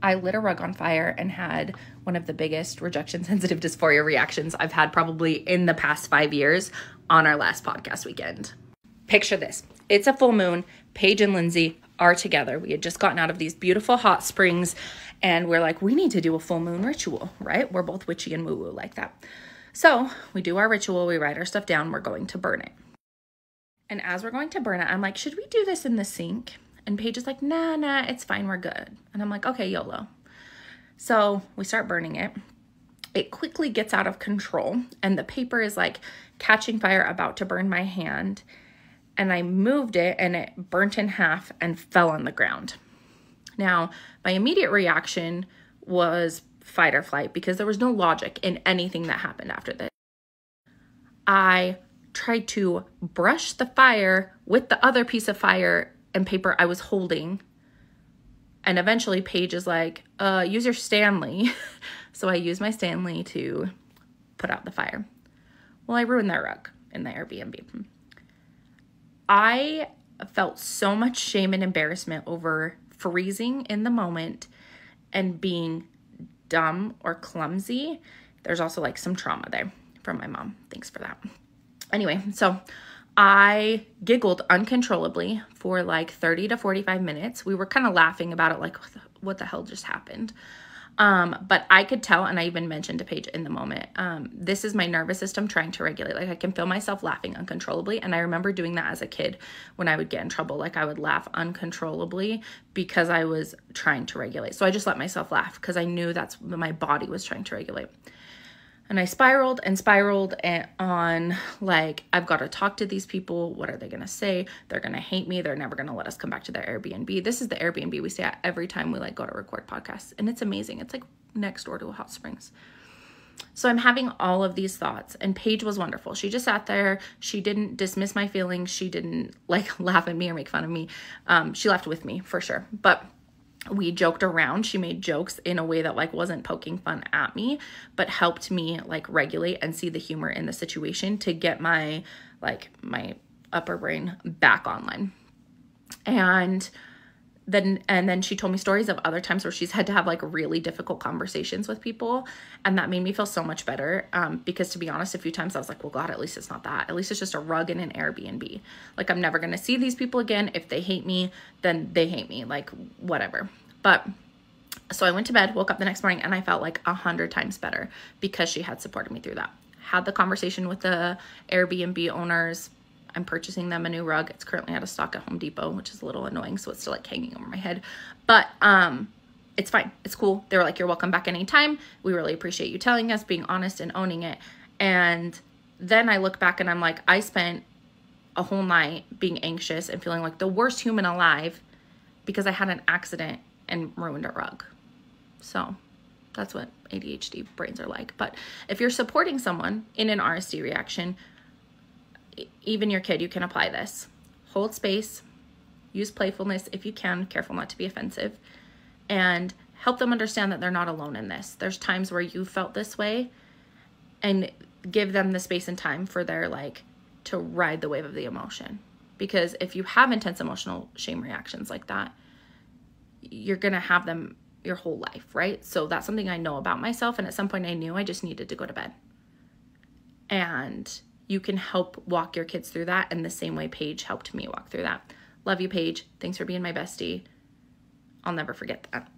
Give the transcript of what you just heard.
I lit a rug on fire and had one of the biggest rejection sensitive dysphoria reactions I've had probably in the past 5 years on our last podcast weekend. Picture this. It's a full moon. Paige and Lindsay are together. We had just gotten out of these beautiful hot springs and we're like, we need to do a full moon ritual, right? We're both witchy and woo-woo like that. So we do our ritual. We write our stuff down. We're going to burn it. And as we're going to burn it, I'm like, should we do this in the sink? And Paige is like, nah, it's fine. We're good. And I'm like, okay, YOLO. So we start burning it. It quickly gets out of control and the paper is like catching fire, about to burn my hand. And I moved it and it burnt in half and fell on the ground. Now, my immediate reaction was fight or flight because there was no logic in anything that happened after this. I tried to brush the fire with the other piece of fire and paper I was holding. And eventually Paige is like, use your Stanley. So I used my Stanley to put out the fire. Well, I ruined their rug in the Airbnb. I felt so much shame and embarrassment over freezing in the moment and being dumb or clumsy. There's also like some trauma there from my mom. Thanks for that. Anyway, so I giggled uncontrollably for like 30 to 45 minutes. We were kind of laughing about it, like, what the hell just happened? But I could tell, and I even mentioned to Paige in the moment, this is my nervous system trying to regulate. Like I can feel myself laughing uncontrollably. And I remember doing that as a kid when I would get in trouble. Like I would laugh uncontrollably because I was trying to regulate. So I just let myself laugh because I knew that's what my body was trying to regulate. And I spiraled on like, I've got to talk to these people. What are they going to say? They're going to hate me. They're never going to let us come back to their Airbnb. This is the Airbnb we stay at every time we like go to record podcasts. And it's amazing. It's like next door to a hot springs. So I'm having all of these thoughts and Paige was wonderful. She just sat there. She didn't dismiss my feelings. She didn't like laugh at me or make fun of me. She laughed with me for sure. But we joked around. She made jokes in a way that like wasn't poking fun at me, but helped me like regulate and see the humor in the situation to get my upper brain back online. And then she told me stories of other times where she's had to have like really difficult conversations with people. And that made me feel so much better. Because to be honest, a few times I was like, well, God, at least it's not that. At least it's just a rug in an Airbnb. Like I'm never going to see these people again. If they hate me, then they hate me, like whatever. But so I went to bed, woke up the next morning and I felt like 100 times better because she had supported me through that. Had the conversation with the Airbnb owners. I'm purchasing them a new rug. It's currently out of stock at Home Depot, which is a little annoying. So it's still like hanging over my head, but it's fine. It's cool. They were like, you're welcome back anytime. We really appreciate you telling us, being honest and owning it. And then I look back and I'm like, I spent a whole night being anxious and feeling like the worst human alive because I had an accident and ruined a rug. So that's what ADHD brains are like. But if you're supporting someone in an RSD reaction, even your kid, you can apply this. Hold space, use playfulness if you can, careful not to be offensive, and help them understand that they're not alone in this. There's times where you felt this way and give them the space and time for their to ride the wave of the emotion. Because if you have intense emotional shame reactions like that, you're going to have them your whole life, right? So that's something I know about myself. And at some point I knew I just needed to go to bed. And you can help walk your kids through that in the same way Paige helped me walk through that. Love you, Paige. Thanks for being my bestie. I'll never forget that.